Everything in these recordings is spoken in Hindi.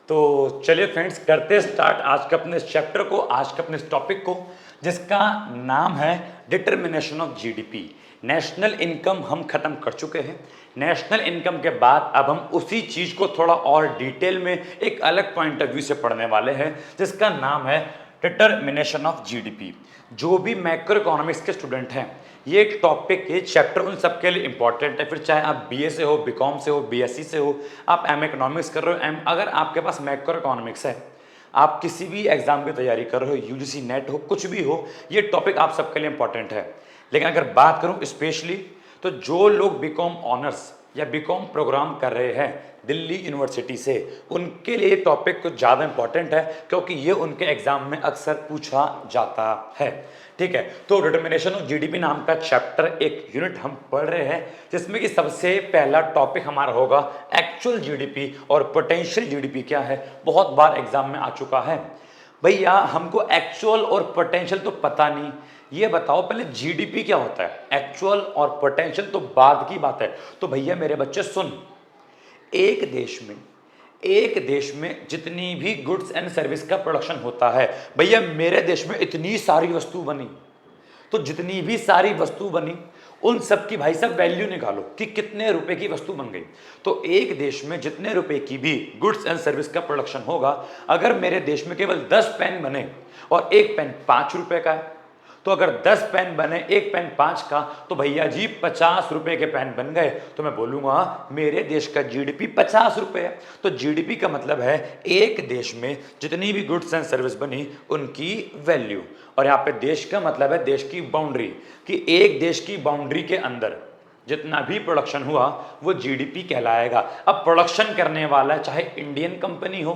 तो चलिए फ्रेंड्स, करते स्टार्ट आज के अपने चैप्टर को, आज के अपने टॉपिक को, जिसका नाम है determination of GDP. National income हम खत्म कर चुके हैं। नेशनल इनकम के बाद अब हम उसी चीज को थोड़ा और डिटेल में एक अलग पॉइंट ऑफ व्यू से पढ़ने वाले हैं, जिसका नाम है डिटर्मिनेशन ऑफ जीडीपी। जो भी मैक्रो इकोनॉमिक्स के स्टूडेंट हैं, ये टॉपिक, ये चैप्टर उन सबके लिए इंपॉर्टेंट है। फिर चाहे आप बीए से हो, बीकॉम से हो, बीएससी से हो, आप एम इकोनॉमिक्स कर रहे हो, अगर आपके पास मैक्रो इकोनॉमिक्स है, आप किसी भी एग्जाम की तैयारी कर रहे हो, यूजीसी नेट हो, कुछ भी हो, ये टॉपिक आप सबके लिए इंपॉर्टेंट है। लेकिन अगर बात करूं स्पेशली, तो जो लोग बीकॉम ऑनर्स या बीकॉम प्रोग्राम कर रहे हैं दिल्ली यूनिवर्सिटी से, उनके लिए टॉपिक कुछ ज़्यादा इंपॉर्टेंट है, क्योंकि ये उनके एग्जाम में अक्सर पूछा जाता है। ठीक है, तो डिटर्मिनेशन ऑफ जीडीपी नाम का चैप्टर, एक यूनिट हम पढ़ रहे हैं, जिसमें कि सबसे पहला टॉपिक हमारा होगा एक्चुअल जीडीपी और पोटेंशियल जीडीपी क्या है। बहुत बार एग्जाम में आ चुका है। भैया हमको एक्चुअल और पोटेंशियल तो पता नहीं, ये बताओ पहले जीडीपी क्या होता है। एक्चुअल और पोटेंशियल तो बाद की बात है। तो भैया मेरे बच्चे सुन, एक देश में जितनी भी गुड्स एंड सर्विस का प्रोडक्शन होता है, भैया मेरे देश में इतनी सारी वस्तु बनी, तो जितनी भी सारी वस्तु बनी उन सब की भाई साहब वैल्यू निकालो कि कितने रुपए की वस्तु बन गई। तो एक देश में जितने रुपए की भी गुड्स एंड सर्विस का प्रोडक्शन होगा, अगर मेरे देश में केवल 10 पेन बने और एक पेन 5 रुपए का है, तो अगर 10 पेन बने, एक पेन 5 का, तो भैया जी 50 रुपए के पेन बन गए। तो मैं बोलूंगा मेरे देश का जीडीपी 50 रुपए है। तो जीडीपी का मतलब है एक देश में जितनी भी गुड्स एंड सर्विस बनी उनकी वैल्यू। और यहाँ पे देश का मतलब है देश की बाउंड्री, कि एक देश की बाउंड्री के अंदर जितना भी प्रोडक्शन हुआ वो जीडीपी कहलाएगा। अब प्रोडक्शन करने वाला चाहे इंडियन कंपनी हो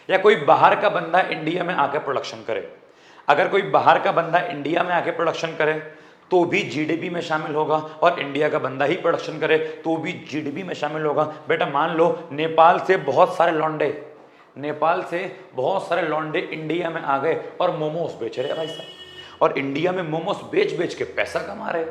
या कोई बाहर का बंदा इंडिया में आकर प्रोडक्शन करे, अगर कोई बाहर का बंदा इंडिया में आके प्रोडक्शन करे तो भी जीडीपी में शामिल होगा, और इंडिया का बंदा ही प्रोडक्शन करे तो भी जीडीपी में शामिल होगा। बेटा मान लो नेपाल से बहुत सारे लौंडे इंडिया में आ गए और मोमोज बेच रहे भाई साहब, और इंडिया में मोमोज बेच बेच के पैसा कमा रहे।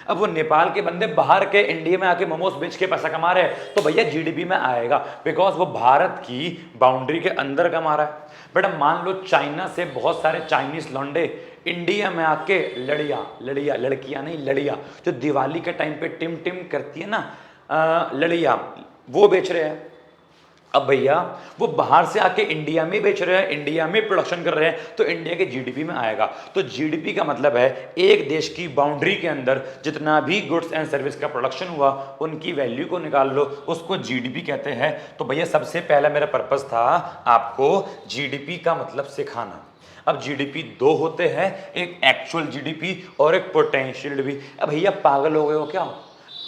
अब वो नेपाल के बंदे बाहर के इंडिया में आके मोमोज बेच के पैसा कमा रहे हैं, तो भैया जीडीपी में आएगा, बिकॉज वो भारत की बाउंड्री के अंदर कमा रहा है। बेटा मान लो चाइना से बहुत सारे चाइनीज लौंडे इंडिया में आके लड़कियां नहीं, लड़िया जो दिवाली के टाइम पे टिम टिम करती है ना, लड़िया, वो बेच रहे हैं। अब भैया वो बाहर से आके इंडिया में बेच रहे हैं, इंडिया में प्रोडक्शन कर रहे हैं, तो इंडिया के जीडीपी में आएगा। तो जीडीपी का मतलब है एक देश की बाउंड्री के अंदर जितना भी गुड्स एंड सर्विस का प्रोडक्शन हुआ उनकी वैल्यू को निकाल लो, उसको जीडीपी कहते हैं। तो भैया सबसे पहला मेरा पर्पस था आपको जीडीपी का मतलब सिखाना। अब जीडीपी दो होते हैं, एक एक्चुअल जीडीपी और एक पोटेंशियल जीडीपी। अब भैया पागल हो गए हो क्या?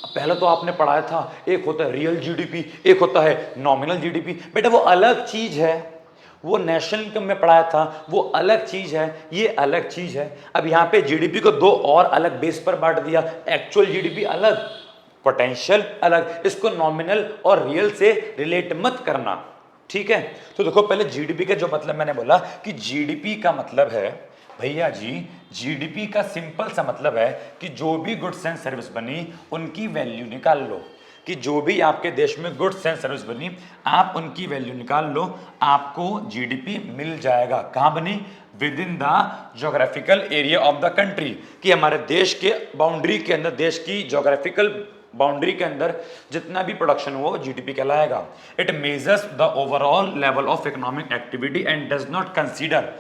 पहले तो आपने पढ़ाया था एक होता है रियल जीडीपी, एक होता है नॉमिनल जीडीपी। बेटा वो अलग चीज है, वो नेशनल इनकम में पढ़ाया था, वो अलग चीज है, ये अलग चीज है। अब यहाँ पे जीडीपी को दो और अलग बेस पर बांट दिया, एक्चुअल जीडीपी अलग, पोटेंशियल अलग। इसको नॉमिनल और रियल से रिलेट मत करना, ठीक है। तो देखो पहले जीडीपी का जो मतलब मैंने बोला कि जीडीपी का मतलब है भैया जी, जीडीपी का सिंपल सा मतलब है कि जो भी गुड्स एंड सर्विस बनी उनकी वैल्यू निकाल लो, कि जो भी आपके देश में गुड्स एंड सर्विस बनी आप उनकी वैल्यू निकाल लो, आपको जीडीपी मिल जाएगा। कहाँ बनी? With in the geographical area of the country, कि हमारे देश के बाउंड्री के अंदर, देश की जोग्राफिकल बाउंड्री के अंदर जितना भी प्रोडक्शन हो जीडीपी कहलाएगा। It measures the overall level of economic activity and does not consider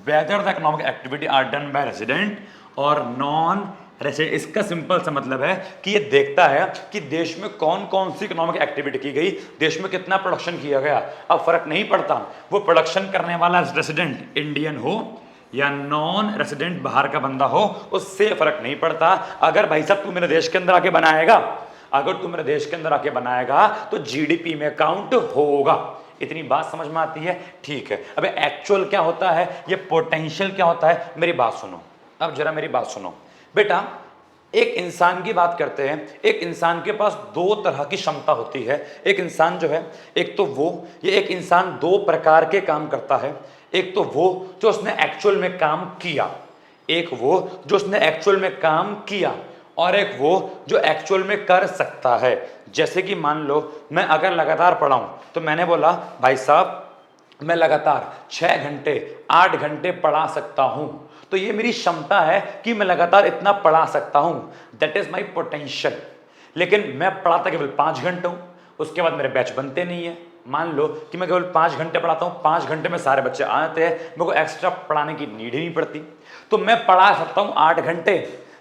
whether the economic activity are done by resident और नॉन रेसिडेंट। इसका सिंपल सा मतलब है कि ये देखता है कि देश में कौन कौन सी इकोनॉमिक एक्टिविटी की गई, देश में कितना प्रोडक्शन किया गया। अब फर्क नहीं पड़ता वो प्रोडक्शन करने वाला रेसिडेंट इंडियन हो या नॉन रेसिडेंट बाहर का बंदा हो, उससे फर्क नहीं पड़ता। अगर भाई साहब तू मेरे देश के अंदर आके बनाएगा, अगर तू मेरे देश के अंदर आके बनाएगा तो जीडीपी में काउंट होगा। इतनी बात समझ में आती है? ठीक है। अब एक्चुअल क्या होता है, ये पोटेंशियल क्या होता है, मेरी बात सुनो, अब जरा मेरी बात सुनो। बेटा एक इंसान की बात करते हैं, एक इंसान के पास दो तरह की क्षमता होती है। एक इंसान जो है, एक तो वो, ये एक इंसान दो प्रकार के काम करता है। एक तो वो जो उसने एक्चुअल में काम किया, एक वो जो उसने एक्चुअल में काम किया, और एक वो जो एक्चुअल में कर सकता है। जैसे कि मान लो मैं अगर लगातार पढ़ाऊं, तो मैंने बोला भाई साहब मैं लगातार 6 घंटे 8 घंटे पढ़ा सकता हूं, तो ये मेरी क्षमता है कि मैं लगातार इतना पढ़ा सकता हूं, दैट इज माई पोटेंशियल। लेकिन मैं पढ़ाता केवल 5 घंटे हूं, उसके बाद मेरे बैच बनते नहीं है। मान लो कि मैं केवल 5 घंटे पढ़ाता हूं, 5 घंटे में सारे बच्चे आ जाते हैं, मेरे को एक्स्ट्रा पढ़ाने की नीड ही नहीं पड़ती। तो मैं पढ़ा सकता हूं 8 घंटे,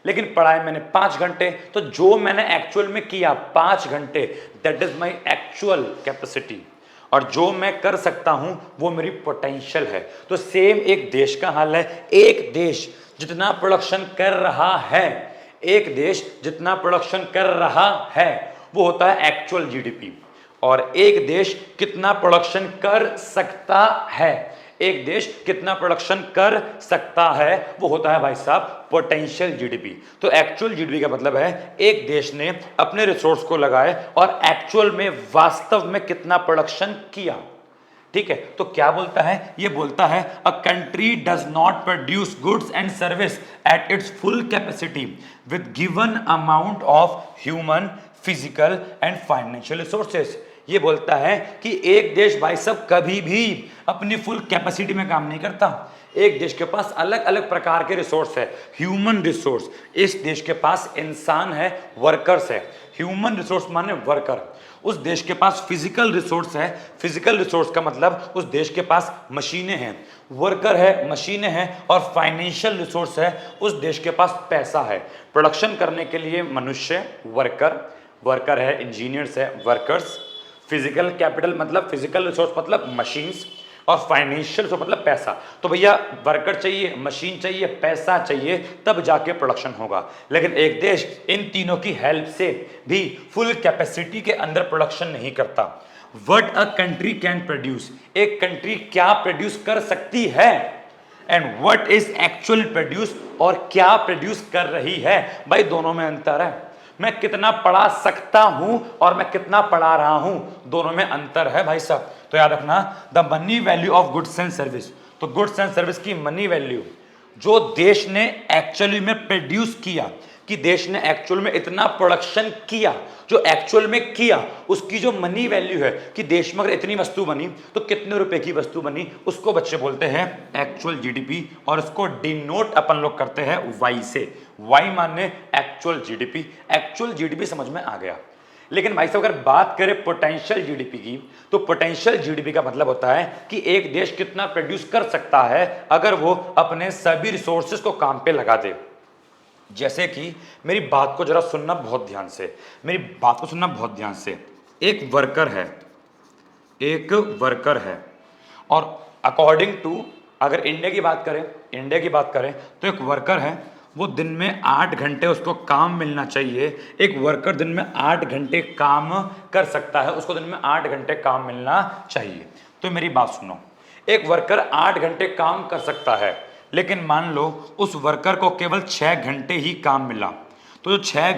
लेकिन पढ़ाए मैंने 5 घंटे, तो जो मैंने एक्चुअल में किया 5 घंटे, that is my actual capacity, और जो मैं कर सकता हूं वो मेरी पोटेंशियल है। तो सेम एक देश का हाल है। एक देश जितना प्रोडक्शन कर रहा है, एक देश जितना प्रोडक्शन कर रहा है वो होता है एक्चुअल जीडीपी, और एक देश कितना प्रोडक्शन कर सकता है, एक देश कितना प्रोडक्शन कर सकता है वो होता है भाई साहब पोटेंशियल जीडीपी। तो एक्चुअल जीडीपी का मतलब है एक देश ने अपने रिसोर्स को लगाए और एक्चुअल में वास्तव में कितना प्रोडक्शन किया। ठीक है, तो क्या बोलता है, ये बोलता है a country does not produce goods and service at its full capacity with given amount of human, physical and financial resources. ये बोलता है कि एक देश भाई साहब कभी भी अपनी फुल कैपेसिटी में काम नहीं करता। एक देश के पास अलग अलग प्रकार के रिसोर्स है। ह्यूमन रिसोर्स, इस देश के पास इंसान है, वर्कर्स है। ह्यूमन रिसोर्स माने वर्कर। उस देश के पास फिजिकल रिसोर्स है, फिजिकल रिसोर्स का मतलब उस देश के पास मशीनें हैं, वर्कर है, मशीनें हैं, और फाइनेंशियल रिसोर्स है, उस देश के पास पैसा है। प्रोडक्शन करने के लिए मनुष्य, वर्कर है, इंजीनियर्स है, वर्कर्स, फिजिकल कैपिटल मतलब फिजिकल रिसोर्स मतलब मशीन्स, और फाइनेंशियल रिसोर्स मतलब पैसा। तो भैया वर्कर चाहिए, मशीन चाहिए, पैसा चाहिए, तब जाके प्रोडक्शन होगा। लेकिन एक देश इन तीनों की हेल्प से भी फुल कैपेसिटी के अंदर प्रोडक्शन नहीं करता। What a country can produce, एक कंट्री क्या प्रोड्यूस कर सकती है, and what is actual produce, और क्या प्रोड्यूस कर रही है। भाई दोनों में अंतर है। मैं कितना पढ़ा सकता हूं और मैं कितना पढ़ा रहा हूं, दोनों में अंतर है भाई साहब। तो याद रखना, the money value of goods and service. तो गुड्स एंड सर्विस की मनी वैल्यू, जो देश ने एक्चुअली में प्रोड्यूस किया, कि देश ने एक्चुअल में इतना प्रोडक्शन किया, जो एक्चुअल में किया, उसकी जो मनी वैल्यू है, कि देश में अगर इतनी वस्तु बनी तो कितने रुपए की वस्तु बनी, उसको बच्चे बोलते हैं एक्चुअल जीडीपी, और उसको डिनोट अपन लोग करते हैं वाई से। वाई माने एक्चुअल जीडीपी। एक्चुअल जीडीपी समझ में आ गया। लेकिन भाई साहब अगर बात करें पोटेंशियल जीडीपी की, तो पोटेंशियल जीडीपी का मतलब होता है कि एक देश कितना प्रोड्यूस कर सकता है अगर वो अपने सभी रिसोर्सेज को काम पे लगा दे। जैसे कि मेरी बात को जरा सुनना बहुत ध्यान से, मेरी बात को सुनना बहुत ध्यान से। एक वर्कर है, एक वर्कर है, और अकॉर्डिंग टू, अगर इंडिया की बात करें तो एक वर्कर है, वो दिन में 8 घंटे उसको काम मिलना चाहिए। एक वर्कर दिन में 8 घंटे काम कर सकता है, उसको दिन में 8 घंटे काम मिलना चाहिए। तो मेरी बात सुनो, एक वर्कर 8 घंटे काम कर सकता है, लेकिन मान लो उस वर्कर को केवल 6 घंटे ही काम मिला, तो जो 6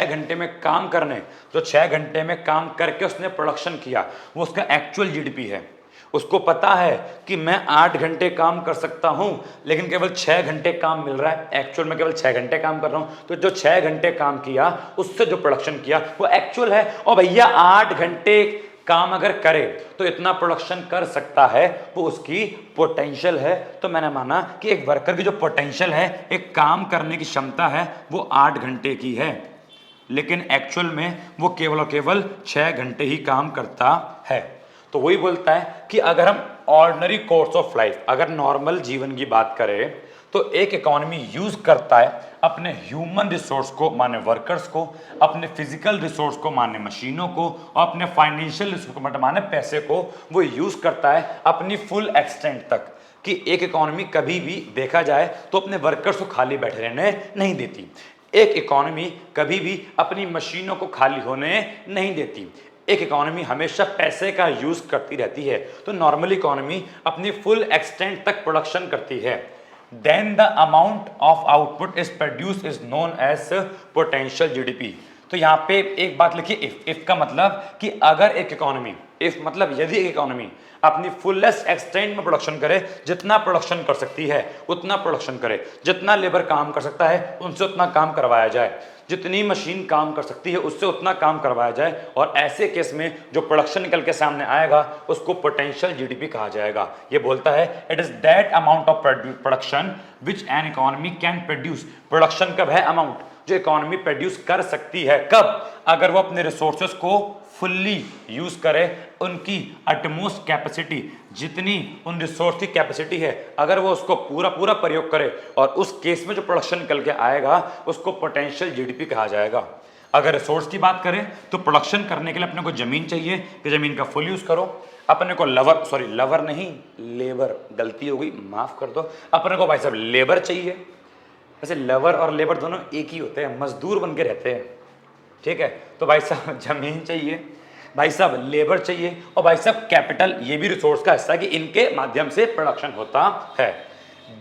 घंटे में काम करने, जो 6 घंटे में काम करके उसने प्रोडक्शन किया, वो उसका एक्चुअल जीडीपी है। उसको पता है कि मैं 8 घंटे काम कर सकता हूं, लेकिन केवल 6 घंटे काम मिल रहा है, एक्चुअल में केवल 6 घंटे काम कर रहा हूं। तो जो 6 घंटे काम किया, उससे जो प्रोडक्शन किया वो एक्चुअल है। और भैया 8 घंटे काम अगर करे तो इतना प्रोडक्शन कर सकता है, वो उसकी पोटेंशियल है। तो मैंने माना कि एक वर्कर की जो पोटेंशियल है, एक काम करने की क्षमता है, वो 8 घंटे की है, लेकिन एक्चुअल में वो केवल और केवल 6 घंटे ही काम करता है। तो वही बोलता है कि अगर हम ऑर्डिनरी कोर्स ऑफ लाइफ, अगर नॉर्मल जीवन की बात करें, तो एक इकोनॉमी यूज करता है अपने ह्यूमन रिसोर्स को माने वर्कर्स को, अपने फिजिकल रिसोर्स को माने मशीनों को, और अपने फाइनेंशियल रिसोर्स को माने पैसे को, वो यूज करता है अपनी फुल एक्सटेंट तक। कि एक इकोनॉमी कभी भी देखा जाए तो अपने वर्कर्स को खाली बैठे रहने नहीं देती। एक इकोनॉमी कभी भी अपनी मशीनों को खाली होने नहीं देती। एक इकोनॉमी हमेशा पैसे का यूज करती रहती है। तो नॉर्मल इकोनॉमी अपनी फुल एक्सटेंट तक प्रोडक्शन करती है। Then the amount of output is produce is known as potential GDP. तो यहाँ पे एक बात लिखिए, इफ का मतलब कि अगर एक इकोनॉमी, इफ मतलब यदि एक इकोनॉमी अपनी फुलेस्ट एक्सटेंट में प्रोडक्शन करे, जितना प्रोडक्शन कर सकती है उतना प्रोडक्शन करे, जितना लेबर काम कर सकता है उनसे उतना काम करवाया जाए, जितनी मशीन काम कर सकती है उससे उतना काम करवाया जाए, और ऐसे केस में जो प्रोडक्शन निकल के सामने आएगा उसको पोटेंशियल जीडीपी कहा जाएगा। ये बोलता है it is that amount of production which an economy can produce. Production कब है? अमाउंट जो इकोनॉमी प्रोड्यूस कर सकती है। कब? अगर वो अपने रिसोर्सेज को फुल्ली यूज करे, उनकी अटमोस्ट कैपेसिटी, जितनी उन रिसोर्स की कैपेसिटी है, अगर वो उसको पूरा पूरा प्रयोग करे, और उस केस में जो प्रोडक्शन निकल के आएगा उसको पोटेंशियल जीडीपी कहा जाएगा। अगर रिसोर्स की बात करें तो प्रोडक्शन करने के लिए अपने को जमीन चाहिए कि जमीन का फुल यूज करो, अपने को लवर नहीं लेबर, गलती हो गई माफ कर दो, अपने को भाई साहब लेबर चाहिए। वैसे लवर और लेबर दोनों एक ही होते हैं, मजदूर बन के रहते हैं, ठीक है। तो भाई साहब जमीन चाहिए, भाई साहब लेबर चाहिए, और भाई साहब कैपिटल, ये भी रिसोर्स का हिस्सा है कि इनके माध्यम से प्रोडक्शन होता है।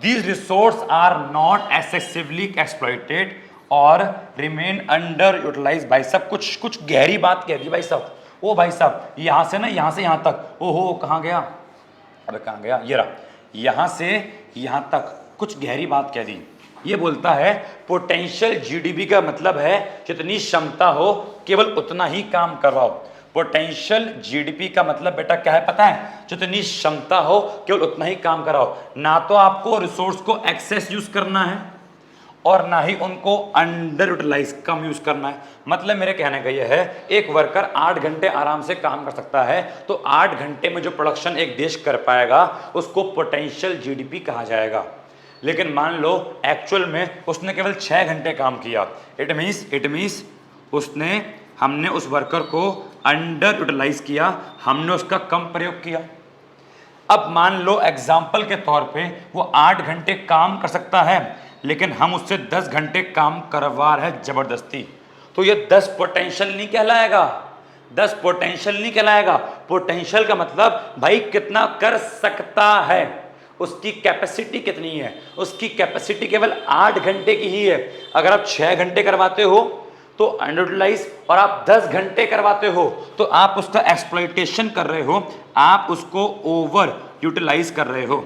These resource are not excessively exploited और रिमेन अंडर यूटिलाइज। भाई साहब कुछ गहरी बात कह दी भाई साहब। ओ भाई साहब यहां से ना, यहां से यहां तक, ओहो कहां गया, अबे कहां गया, ये रहा, यहां से यहां तक कुछ गहरी बात कह दी। ये बोलता है पोटेंशियल जीडीपी का मतलब है जितनी क्षमता हो केवल उतना ही काम करवाओ। पोटेंशियल जीडीपी का मतलब बेटा क्या है पता है? जितनी क्षमता हो केवल उतना ही काम कराओ। ना तो आपको रिसोर्स को एक्सेस यूज करना है और ना ही उनको अंडर यूटिलाइज, कम यूज करना है। मतलब मेरे कहने का यह है, एक वर्कर 8 घंटे आराम से काम कर सकता है, तो 8 घंटे में जो प्रोडक्शन एक देश कर पाएगा उसको पोटेंशियल जीडीपी कहा जाएगा। लेकिन मान लो एक्चुअल में उसने केवल 6 घंटे काम किया, इट मीन्स हमने उस वर्कर को अंडर यूटिलाइज किया, हमने उसका कम प्रयोग किया। अब मान लो एग्जाम्पल के तौर पे वो 8 घंटे काम कर सकता है, लेकिन हम उससे 10 घंटे काम करवा रहे हैं जबरदस्ती, तो ये 10 पोटेंशियल नहीं कहलाएगा। 10 पोटेंशियल नहीं कहलाएगा। पोटेंशियल का मतलब भाई कितना कर सकता है, उसकी कैपेसिटी कितनी है। उसकी कैपेसिटी केवल 8 घंटे की ही है। अगर आप 6 घंटे करवाते हो तो अंडरयूटिलाइज, और आप 10 घंटे करवाते हो तो आप उसका एक्सप्लॉइटेशन कर रहे हो, आप उसको ओवर यूटिलाइज कर रहे हो।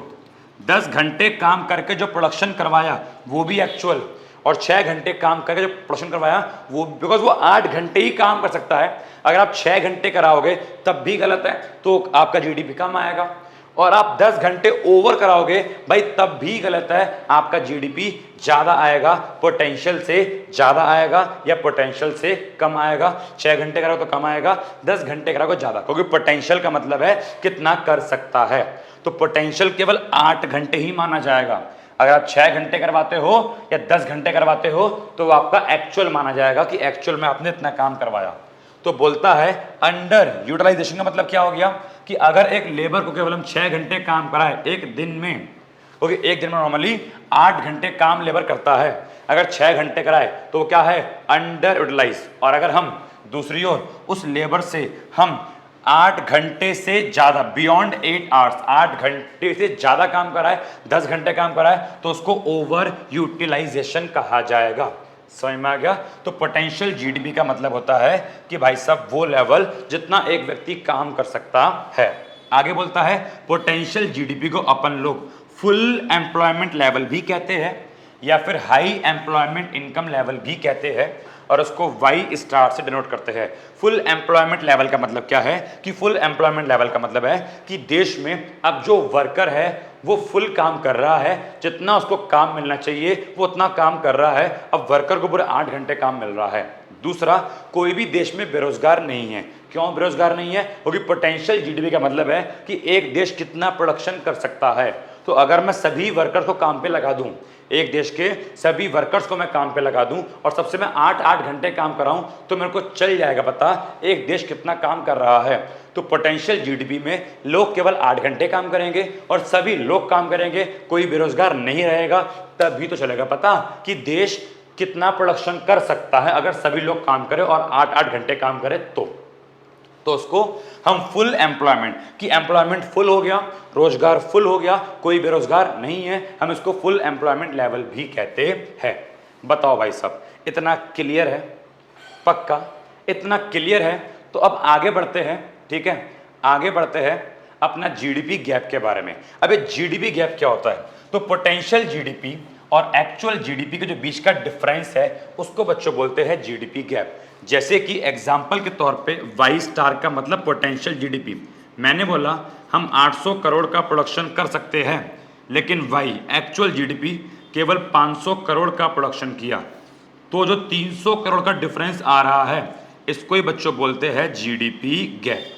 10 घंटे काम करके जो प्रोडक्शन करवाया वो भी एक्चुअल, और 6 घंटे काम करके जो प्रोडक्शन करवाया वो, बिकॉज वो 8 घंटे ही काम कर सकता है। अगर आप 6 घंटे कराओगे तब भी गलत है, तो आपका जीडीपी कम आएगा, और आप 10 घंटे ओवर कराओगे भाई तब भी गलत है, आपका जीडीपी ज्यादा आएगा, पोटेंशियल से ज्यादा आएगा या पोटेंशियल से कम आएगा। 6 घंटे कराओ तो कम आएगा, 10 घंटे कराओ ज्यादा, क्योंकि पोटेंशियल का मतलब है कितना कर सकता है। तो पोटेंशियल केवल 8 घंटे ही माना जाएगा। अगर आप 6 घंटे करवाते हो या 10 घंटे करवाते हो तो आपका एक्चुअल माना जाएगा कि एक्चुअल में आपने इतना काम करवाया। तो बोलता है अंडर यूटिलाइजेशन का मतलब क्या हो गया कि अगर एक लेबर को केवल हम 6 घंटे काम कराए एक दिन में, क्योंकि एक दिन में नॉर्मली 8 घंटे काम लेबर करता है, अगर 6 घंटे कराए तो वो क्या है? Under utilize. और अगर हम दूसरी ओर उस लेबर से हम 8 घंटे से ज्यादा, बियॉन्ड 8 आवर्स, 8 घंटे से ज्यादा काम कराए, 10 घंटे काम कराए, तो उसको ओवर यूटिलाइजेशन कहा जाएगा। समझ में आ गया? तो पोटेंशियल जीडीपी का मतलब होता है कि भाई साहब वो लेवल जितना एक व्यक्ति काम कर सकता है। आगे बोलता है पोटेंशियल जीडीपी को अपन लोग फुल एम्प्लॉयमेंट लेवल भी कहते हैं या फिर हाई एम्प्लॉयमेंट इनकम लेवल भी कहते हैं, और उसको वाई स्टार से डिनोट करते हैं। फुल एम्प्लॉयमेंट लेवल का मतलब क्या है कि फुल एम्प्लॉयमेंट लेवल का मतलब है कि देश में अब जो वर्कर है वो फुल काम कर रहा है, जितना उसको काम मिलना चाहिए वो उतना काम कर रहा है। अब वर्कर को पूरे 8 घंटे काम मिल रहा है। दूसरा, कोई भी देश में बेरोजगार नहीं है। क्यों बेरोजगार नहीं है? क्योंकि पोटेंशियल जीडीपी का मतलब है कि एक देश कितना प्रोडक्शन कर सकता है। तो अगर मैं सभी वर्कर को काम पे लगा दूं, एक देश के सभी वर्कर्स को मैं काम पे लगा दूं और सबसे मैं 8-8 घंटे काम कराऊं, तो मेरे को चल जाएगा पता एक देश कितना काम कर रहा है। तो पोटेंशियल जीडीपी में लोग केवल 8 घंटे काम करेंगे और सभी लोग काम करेंगे, कोई बेरोजगार नहीं रहेगा, तब भी तो चलेगा पता कि देश कितना प्रोडक्शन कर सकता है अगर सभी लोग काम करें और 8-8 घंटे काम करें तो उसको हम फुल एम्प्लॉयमेंट, कि एम्प्लॉयमेंट फुल हो गया, रोजगार फुल हो गया, कोई बेरोजगार नहीं है, हम इसको फुल एम्प्लॉयमेंट लेवल भी कहते हैं। बताओ भाई साहब, इतना क्लियर है? पक्का, इतना क्लियर है। तो अब आगे बढ़ते हैं, ठीक है, आगे बढ़ते हैं अपना जीडीपी गैप के बारे में। अब ये जीडीपी गैप क्या होता है? तो पोटेंशियल जीडीपी और एक्चुअल जीडीपी के जो बीच का डिफरेंस है उसको बच्चों बोलते हैं जीडीपी गैप। जैसे कि एग्जांपल के तौर पे वाई स्टार का मतलब पोटेंशियल जीडीपी। मैंने बोला हम 800 करोड़ का प्रोडक्शन कर सकते हैं, लेकिन वाई एक्चुअल जीडीपी केवल 500 करोड़ का प्रोडक्शन किया, तो जो 300 करोड़ का डिफरेंस आ रहा है इसको ही बच्चों बोलते हैं जीडीपी गैप।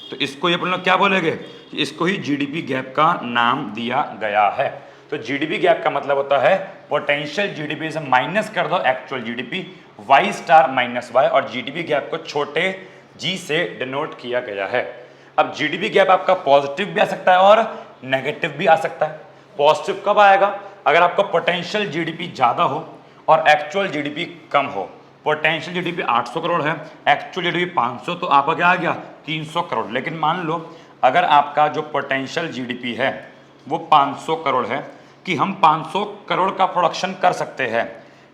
तो इसको ये लोग क्या बोलेंगे? इसको ही जीडीपी गैप का नाम दिया गया है। तो जीडीपी गैप का मतलब होता है पोटेंशियल जीडीपी से माइनस कर दो actual GDP, Y star minus Y, और जीडीपी गैप को छोटे जी से डिनोट किया गया है। अब जीडीपी गैप आपका पॉजिटिव भी आ सकता है और नेगेटिव भी आ सकता है। पॉजिटिव कब आएगा? अगर आपका पोटेंशियल जीडीपी ज्यादा हो और एक्चुअल जीडीपी कम हो। पोटेंशियल जीडीपी 800 करोड़ है, एक्चुअल जीडीपी 500, तो आपका क्या आ गया? 300 करोड़। लेकिन मान लो अगर आपका जो पोटेंशियल जीडीपी है वो 500 करोड़ है, कि हम 500 करोड़ का प्रोडक्शन कर सकते हैं,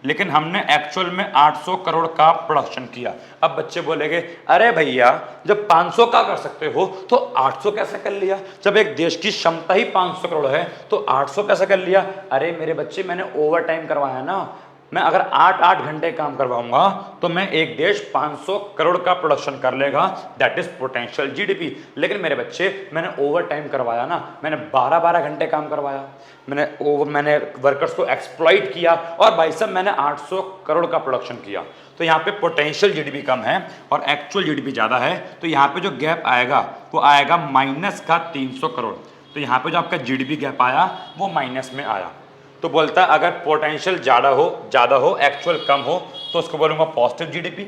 लेकिन हमने एक्चुअल में 800 करोड़ का प्रोडक्शन किया। अब बच्चे बोलेंगे अरे भैया जब 500 का कर सकते हो तो 800 कैसे कर लिया? जब एक देश की क्षमता ही 500 करोड़ है तो 800 कैसे कर लिया? अरे मेरे बच्चे मैंने ओवर टाइम करवाया ना। मैं अगर 8-8 घंटे काम करवाऊंगा तो मैं एक देश 500 करोड़ का प्रोडक्शन कर लेगा, दैट इज पोटेंशियल जीडीपी। लेकिन मेरे बच्चे मैंने ओवर टाइम करवाया ना, मैंने 12-12 घंटे काम करवाया, मैंने वर्कर्स को एक्सप्लॉइट किया और भाई साहब मैंने 800 करोड़ का प्रोडक्शन किया। तो यहाँ पे पोटेंशियल जीडीपी कम है और एक्चुअल जीडीपी ज़्यादा है, तो यहाँ पे जो गैप आएगा वो आएगा माइनस का 300 करोड़। तो यहाँ पे जो आपका जीडीपी गैप आया वो माइनस में आया। तो बोलता है अगर पोटेंशियल ज़्यादा हो एक्चुअल कम हो तो उसको बोलूँगा पॉजिटिव जीडीपी,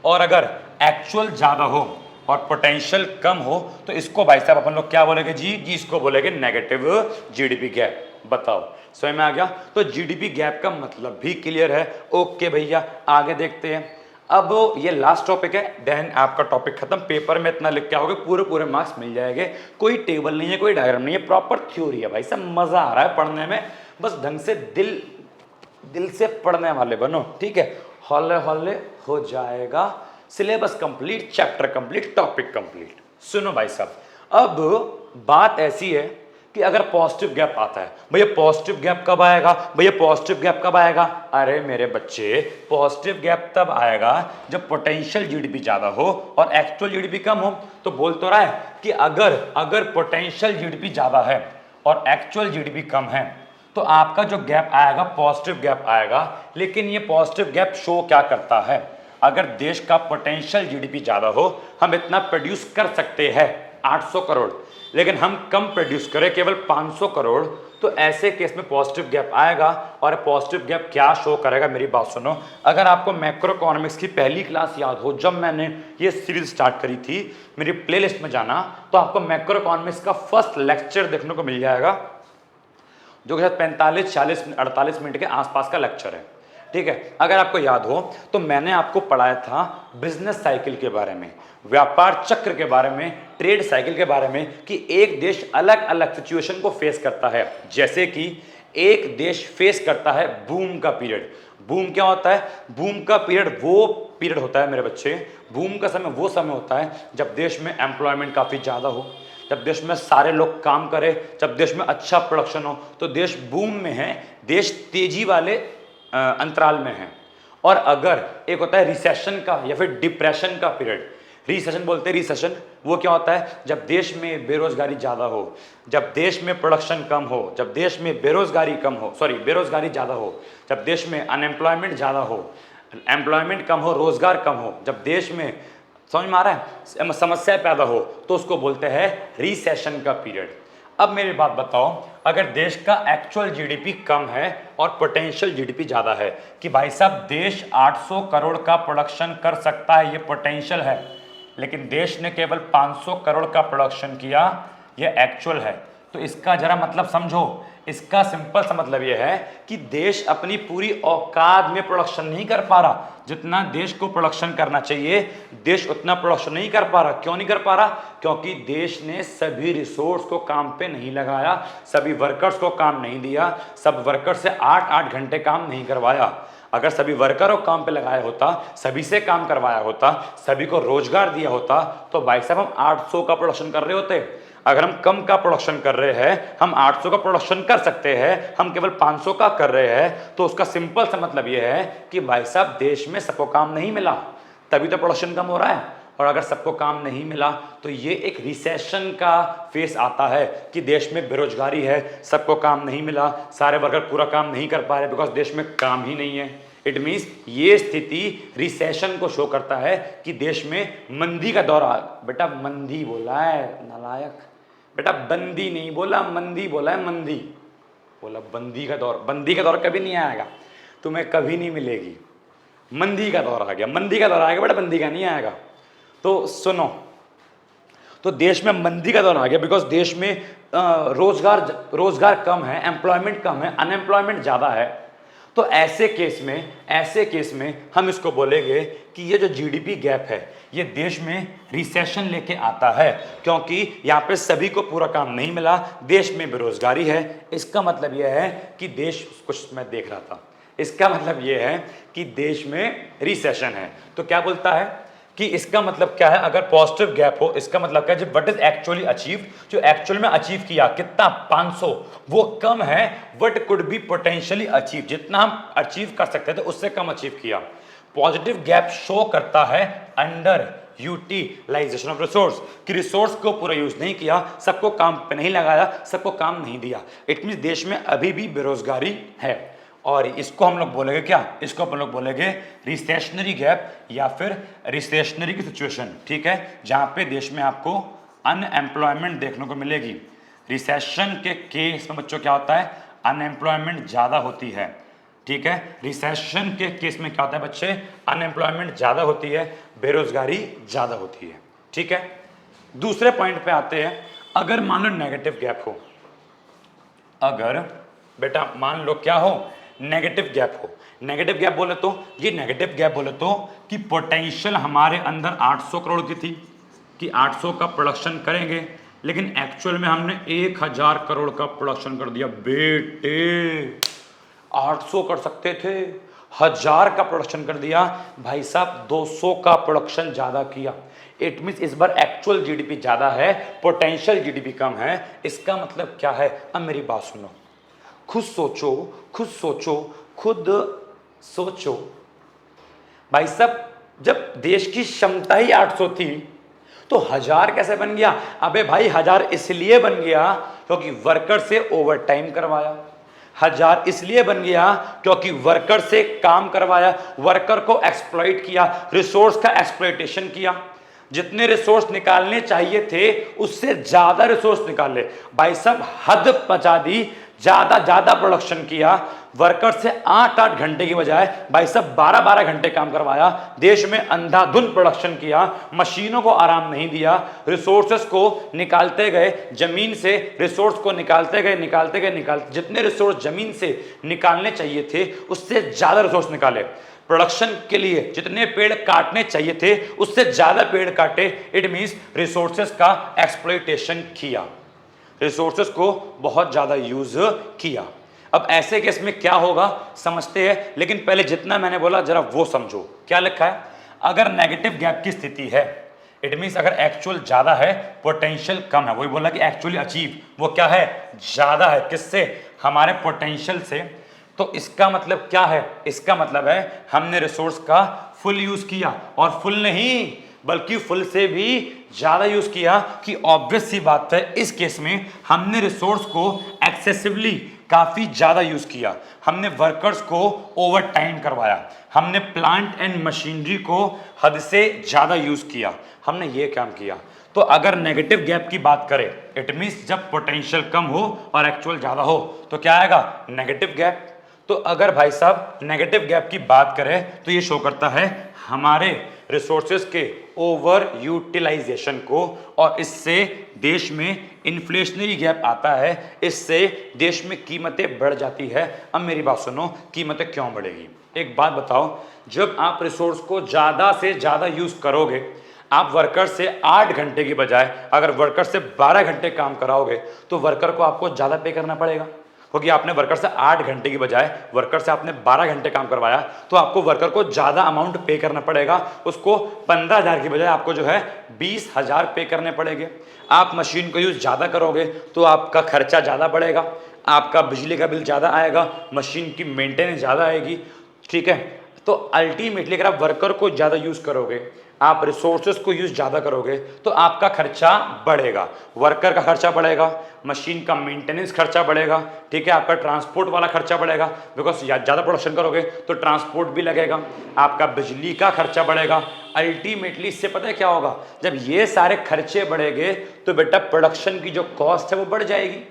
और अगर एक्चुअल ज़्यादा हो और पोटेंशियल कम हो तो इसको भाई साहब अपन लोग क्या बोलेंगे? जी इसको बोलेंगे नेगेटिव जीडीपी गैप। बताओ समझ में आ गया? तो जीडीपी गैप का मतलब भी क्लियर है। ओके भैया आगे देखते हैं। अब ये लास्ट टॉपिक है, देन आपका टॉपिक खत्म। पेपर में इतना लिख के आओगे पूरे मार्क्स मिल जाएंगे। कोई टेबल नहीं है, कोई डायग्राम नहीं है, प्रॉपर थ्योरी है भाई साहब। मजा आ रहा है पढ़ने में, बस ढंग से दिल से पढ़ने वाले बनो, ठीक है? हौले हौले हो जाएगा, syllabus complete, chapter complete, topic complete. सुनो भाई साहब, अब बात ऐसी है कि अगर पॉजिटिव गैप आता है, भैया पॉजिटिव गैप कब आएगा? भैया पॉजिटिव गैप कब आएगा? अरे मेरे बच्चे पॉजिटिव गैप तब आएगा जब पोटेंशियल जीडीपी ज्यादा हो और एक्चुअल जीडीपी कम हो। तो बोल तो रहा है कि अगर पोटेंशियल जीडीपी ज्यादा है और एक्चुअल जीडीपी कम है तो आपका जो गैप आएगा पॉजिटिव गैप आएगा। लेकिन ये पॉजिटिव गैप शो क्या करता है? अगर देश का पोटेंशियल जीडीपी ज्यादा हो, हम इतना प्रोड्यूस कर सकते हैं 800 करोड़, लेकिन हम कम प्रोड्यूस करें केवल 500 करोड़, तो ऐसे केस में पॉजिटिव गैप आएगा। और पॉजिटिव गैप क्या शो करेगा? मेरी बात सुनो। अगर आपको मैक्रो इकोनॉमिक्स की पहली क्लास याद हो, जब मैंने ये सीरीज स्टार्ट करी थी, मेरी प्लेलिस्ट में जाना तो आपको मैक्रो इकोनॉमिक्स का फर्स्ट लेक्चर देखने को मिल जाएगा, जो कि 45, 46, 48 मिनट के आसपास का लेक्चर है, ठीक है? अगर आपको याद हो तो मैंने आपको पढ़ाया था बिजनेस साइकिल के बारे में, व्यापार चक्र के बारे में, ट्रेड साइकिल के बारे में, कि एक देश अलग अलग सिचुएशन को फेस करता है। जैसे कि एक देश फेस करता है बूम का पीरियड। बूम क्या होता है? बूम का पीरियड वो पीरियड होता है मेरे बच्चे, बूम का समय वो समय होता है जब देश में एम्प्लॉयमेंट काफ़ी ज़्यादा हो, जब देश में सारे लोग काम करें, जब देश में अच्छा प्रोडक्शन हो, तो देश बूम में है, देश तेजी वाले अंतराल में है। और अगर एक होता है रिसेशन का या फिर डिप्रेशन का पीरियड, रिसेशन बोलते हैं, रिसेशन वो क्या होता है? जब देश में बेरोजगारी ज़्यादा हो, जब देश में प्रोडक्शन कम हो, जब देश में बेरोजगारी ज़्यादा हो, जब देश में अनएम्प्लॉयमेंट ज़्यादा हो, एम्प्लॉयमेंट कम हो, रोजगार कम हो, जब देश में, समझ में आ रहा है, समस्या पैदा हो, तो उसको बोलते हैं रिसेशन का पीरियड। अब मेरी बात बताओ, अगर देश का एक्चुअल जीडीपी कम है और पोटेंशियल जीडीपी ज़्यादा है, कि भाई साहब देश 800 करोड़ का प्रोडक्शन कर सकता है, ये पोटेंशियल है, लेकिन देश ने केवल 500 करोड़ का प्रोडक्शन किया, ये एक्चुअल है, तो इसका जरा मतलब समझो। इसका सिंपल सा मतलब यह है कि देश अपनी पूरी औकात में प्रोडक्शन नहीं कर पा रहा, जितना देश को प्रोडक्शन करना चाहिए देश उतना प्रोडक्शन नहीं कर पा रहा। क्यों नहीं कर पा रहा? क्योंकि देश ने सभी रिसोर्स को काम पे नहीं लगाया, सभी वर्कर्स को काम नहीं दिया, सब वर्कर्स से 8-8 घंटे काम नहीं करवाया। अगर सभी वर्कर को काम पे लगाया होता, सभी से काम करवाया होता, सभी को रोजगार दिया होता, तो भाई साहब हम 800 का प्रोडक्शन कर रहे होते। अगर हम कम का प्रोडक्शन कर रहे हैं, हम 800 का प्रोडक्शन कर सकते हैं, हम केवल 500 का कर रहे हैं, तो उसका सिंपल सा मतलब यह है कि भाई साहब देश में सबको काम नहीं मिला, तभी तो प्रोडक्शन कम हो रहा है। और अगर सबको काम नहीं मिला तो ये एक रिसेशन का फेस आता है कि देश में बेरोजगारी है, सबको काम नहीं मिला, सारे वर्कर पूरा काम नहीं कर पा रहे बिकॉज देश में काम ही नहीं है। इट मीन्स ये स्थिति रिसेशन को शो करता है कि देश में मंदी का दौर आ। बेटा मंदी बोला है नालायक, बेटा बंदी नहीं बोला, मंदी बोला है, मंदी बोला। बंदी का दौर, बंदी का दौर कभी नहीं आएगा, तुम्हें कभी नहीं मिलेगी। मंदी का दौर आ गया, मंदी का दौर आएगा बेटा, बंदी का नहीं आएगा। तो सुनो, तो देश में मंदी का दौर आ गया बिकॉज देश में रोजगार कम है, एम्प्लॉयमेंट कम है, अनएम्प्लॉयमेंट ज्यादा है। तो ऐसे केस में हम इसको बोलेंगे कि ये जो जीडीपी गैप है ये देश में रिसेशन लेके आता है, क्योंकि यहाँ पे सभी को पूरा काम नहीं मिला, देश में बेरोजगारी है। इसका मतलब यह है कि देश, कुछ मैं देख रहा था, इसका मतलब यह है कि देश में रिसेशन है। तो क्या बोलता है कि इसका मतलब क्या है, अगर पॉजिटिव गैप हो इसका मतलब क्या है, व्हाट इज एक्चुअली अचीव, जो एक्चुअल में अचीव किया कितना 500, वो कम है what could be potentially achieve, जितना हम अचीव कर सकते थे उससे कम अचीव किया। पॉजिटिव गैप शो करता है अंडर यूटिलाइजेशन ऑफ रिसोर्स, कि रिसोर्स को पूरा यूज नहीं किया, सबको काम पे नहीं लगाया, सबको काम नहीं दिया। इट मीन देश में अभी भी बेरोजगारी है। और इसको हम लोग बोलेंगे क्या, इसको हम लोग बोलेंगे रिसेशनरी गैप या फिर रिसेशनरी की सिचुएशन। ठीक है, जहां पे देश में आपको अनएम्प्लॉयमेंट देखने को मिलेगी। रिसेशन के केस में बच्चों क्या होता है, अनएम्प्लॉयमेंट ज्यादा होती है। ठीक है, रिसेशन के केस में क्या होता है बच्चे, अनएम्प्लॉयमेंट ज्यादा होती है, बेरोजगारी ज्यादा होती है। ठीक है, दूसरे पॉइंट पे आते हैं। अगर मान लो नेगेटिव गैप हो, अगर बेटा मान लो क्या हो, नेगेटिव गैप हो। नेगेटिव गैप बोले तो, ये नेगेटिव गैप बोले तो कि पोटेंशियल हमारे अंदर 800 करोड़ की थी कि 800 का प्रोडक्शन करेंगे, लेकिन एक्चुअल में हमने 1000 करोड़ का प्रोडक्शन कर दिया। बेटे 800 कर सकते थे, 1000 का प्रोडक्शन कर दिया। भाई साहब 200 का प्रोडक्शन ज्यादा किया। इट मीन्स इस बार एक्चुअल जीडीपी ज्यादा है, पोटेंशियल जीडीपी कम है। इसका मतलब क्या है, अब मेरी बात सुनो, खुद सोचो, खुद सोचो, खुद सोचो। भाई साहब जब देश की क्षमता ही 800 थी तो 1000 कैसे बन गया? अबे भाई 1000 इसलिए बन गया क्योंकि वर्कर से ओवर टाइम करवाया। 1000 इसलिए बन गया क्योंकि वर्कर से काम करवाया, वर्कर को एक्सप्लॉइट किया, रिसोर्स का एक्सप्लॉइटेशन किया। जितने रिसोर्स निकालने चाहिए थे उससे ज्यादा रिसोर्स निकाले। भाई साहब हद मचा दी, ज्यादा प्रोडक्शन किया। वर्कर से 8-8 घंटे की बजाय भाई साहब 12-12 घंटे काम करवाया। देश में अंधाधुंध प्रोडक्शन किया, मशीनों को आराम नहीं दिया, रिसोर्सेस को निकालते गए जमीन से, रिसोर्स को निकालते गए, जितने रिसोर्स जमीन से निकालने चाहिए थे उससे ज्यादा रिसोर्स निकाले। प्रोडक्शन के लिए जितने पेड़ काटने चाहिए थे उससे ज्यादा पेड़ काटे। इट मींस रिसोर्सेस का एक्सप्लॉइटेशन किया, रिसोर्सेस को बहुत ज्यादा यूज किया। अब ऐसे केस में क्या होगा समझते हैं, लेकिन पहले जितना मैंने बोला जरा वो समझो। क्या लिखा है, अगर नेगेटिव गैप की स्थिति है, इट मींस अगर एक्चुअल ज्यादा है पोटेंशियल कम है। वही बोला कि एक्चुअली अचीव वो क्या है, ज्यादा है। किससे? हमारे पोटेंशियल से। तो इसका मतलब क्या है, इसका मतलब है हमने रिसोर्स का फुल यूज किया, और फुल नहीं बल्कि फुल से भी ज्यादा यूज किया। कि ऑब्वियस सी बात है इस केस में हमने रिसोर्स को एक्सेसिवली काफी ज्यादा यूज किया, हमने वर्कर्स को ओवर टाइम करवाया, हमने प्लांट एंड मशीनरी को हद से ज्यादा यूज किया, हमने ये काम किया। तो अगर नेगेटिव गैप की बात करें, इट मींस जब पोटेंशियल कम हो और एक्चुअल ज्यादा हो तो क्या आएगा, नेगेटिव गैप। तो अगर भाई साहब नेगेटिव गैप की बात करें तो ये शो करता है हमारे रिसोर्सेज के ओवर यूटिलाइजेशन को, और इससे देश में इन्फ्लेशनरी गैप आता है, इससे देश में कीमतें बढ़ जाती है। अब मेरी बात सुनो, कीमतें क्यों बढ़ेगी? एक बात बताओ, जब आप रिसोर्स को ज़्यादा से ज़्यादा यूज़ करोगे, आप वर्कर से 8 घंटे की बजाय अगर वर्कर से 12 घंटे काम कराओगे तो वर्कर को आपको ज़्यादा पे करना पड़ेगा। क्योंकि आपने वर्कर से 8 घंटे की बजाय वर्कर से आपने 12 घंटे काम करवाया, तो आपको वर्कर को ज़्यादा अमाउंट पे करना पड़ेगा, उसको 15,000 की बजाय आपको जो है 20,000 पे करने पड़ेंगे। आप मशीन को यूज़ ज़्यादा करोगे तो आपका खर्चा ज़्यादा बढ़ेगा, आपका बिजली का बिल ज़्यादा आएगा, मशीन की मेंटेनेंस ज़्यादा आएगी, ठीक है। तो अल्टीमेटली अगर आप वर्कर को ज़्यादा यूज़ करोगे, आप रिसोर्सेज को यूज़ ज़्यादा करोगे, तो आपका खर्चा बढ़ेगा, वर्कर का खर्चा बढ़ेगा, मशीन का मेंटेनेंस खर्चा बढ़ेगा, ठीक है, आपका ट्रांसपोर्ट वाला खर्चा बढ़ेगा, बिकॉज ज़्यादा प्रोडक्शन करोगे तो ट्रांसपोर्ट भी लगेगा, आपका बिजली का खर्चा बढ़ेगा। अल्टीमेटली इससे पता है क्या होगा, जब ये सारे खर्चे बढ़ेंगे तो बेटा प्रोडक्शन की जो कॉस्ट है वो बढ़ जाएगी।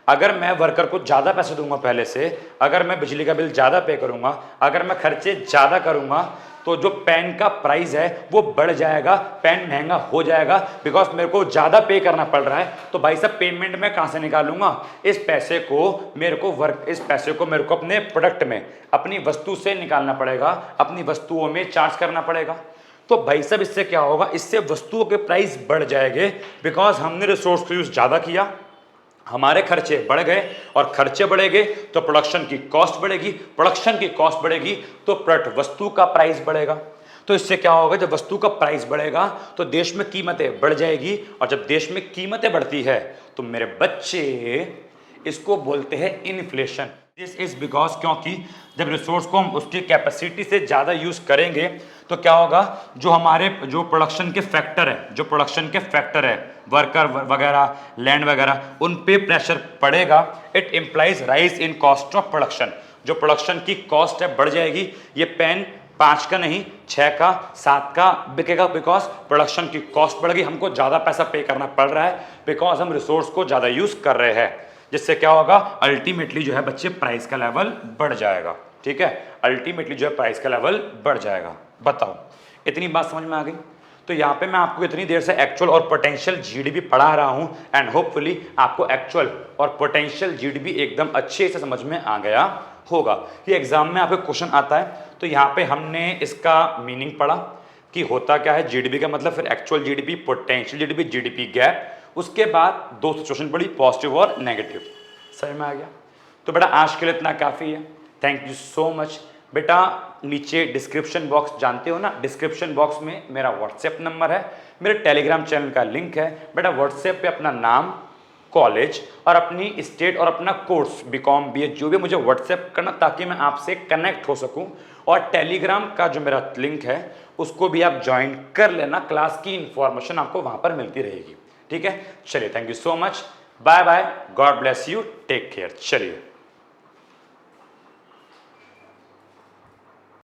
अगर मैं वर्कर को ज़्यादा पैसे दूंगा पहले से, अगर मैं बिजली का बिल ज़्यादा पे करूंगा, अगर मैं खर्चे ज़्यादा करूंगा, तो जो पेन का प्राइस है वो बढ़ जाएगा, पेन महंगा हो जाएगा, बिकॉज मेरे को ज़्यादा पे करना पड़ रहा है। तो भाई साहब पेमेंट मैं कहाँ से निकालूंगा? इस पैसे को मेरे को अपने प्रोडक्ट में, अपनी वस्तु से निकालना पड़ेगा, अपनी वस्तुओं में चार्ज करना पड़ेगा। तो भाई साहब इससे क्या होगा, इससे वस्तुओं के प्राइस बढ़ जाएंगे, बिकॉज हमने रिसोर्स को यूज़ ज़्यादा किया, हमारे खर्चे बढ़ गए, और खर्चे बढ़ेंगे तो प्रोडक्शन की कॉस्ट बढ़ेगी, प्रोडक्शन की कॉस्ट बढ़ेगी तो प्रोडक्ट वस्तु का प्राइस बढ़ेगा। तो इससे क्या होगा, जब वस्तु का प्राइस बढ़ेगा तो देश में कीमतें बढ़ जाएगी, और जब देश में कीमतें बढ़ती है तो मेरे बच्चे इसको बोलते हैं इन्फ्लेशन। दिस इज बिकॉज, क्योंकि जब रिसोर्स को हम उसकी कैपेसिटी से ज़्यादा यूज़ करेंगे तो क्या होगा, जो प्रोडक्शन के फैक्टर है, वर्कर वगैरह, लैंड वगैरह, उन पे प्रेशर पड़ेगा। It implies rise in cost of production. जो प्रोडक्शन की कॉस्ट है बढ़ जाएगी। ये पेन 5 का नहीं 6 का 7 का बिकेगा, बिकॉज प्रोडक्शन की कॉस्ट बढ़ गई, हमको ज़्यादा पैसा पे करना पड़ रहा है, बिकॉज हम रिसोर्स को ज़्यादा यूज़ कर रहे हैं। जिससे क्या होगा, अल्टीमेटली जो है बच्चे प्राइस का लेवल बढ़ जाएगा, ठीक है, अल्टीमेटली जो है प्राइस का लेवल बढ़ जाएगा। बताओ, इतनी बात समझ में आ गई? तो यहाँ पे मैं आपको इतनी देर से एक्चुअल और पोटेंशियल जीडीपी पढ़ा रहा हूँ, एंड होपफुली आपको एक्चुअल और पोटेंशियल जीडीपी एकदम अच्छे से समझ में आ गया होगा। ये एग्जाम में आपको क्वेश्चन आता है, तो यहाँ पे हमने इसका मीनिंग पढ़ा कि होता क्या है जीडीपी का मतलब, फिर actual GDP, potential GDP, GDP gap, उसके बाद 2 सिचुएशन पढ़ी, पॉजिटिव और नेगेटिव। समझ में आ गया? तो बेटा आज के लिए इतना काफ़ी है। Thank you so much. बेटा नीचे डिस्क्रिप्शन बॉक्स जानते हो ना, डिस्क्रिप्शन बॉक्स में मेरा व्हाट्सएप नंबर है, मेरे टेलीग्राम चैनल का लिंक है। बेटा व्हाट्सएप पे अपना नाम, कॉलेज और अपनी स्टेट और अपना कोर्स बीकॉम बीए जो भी मुझे व्हाट्सएप करना, ताकि मैं आपसे कनेक्ट हो सकूं। और टेलीग्राम का जो मेरा लिंक है उसको भी आप ज्वाइन कर लेना, क्लास की इंफॉर्मेशन आपको वहां पर मिलती रहेगी, ठीक है। चलिए, thank you so much, bye bye, God bless you, take care. चलिए।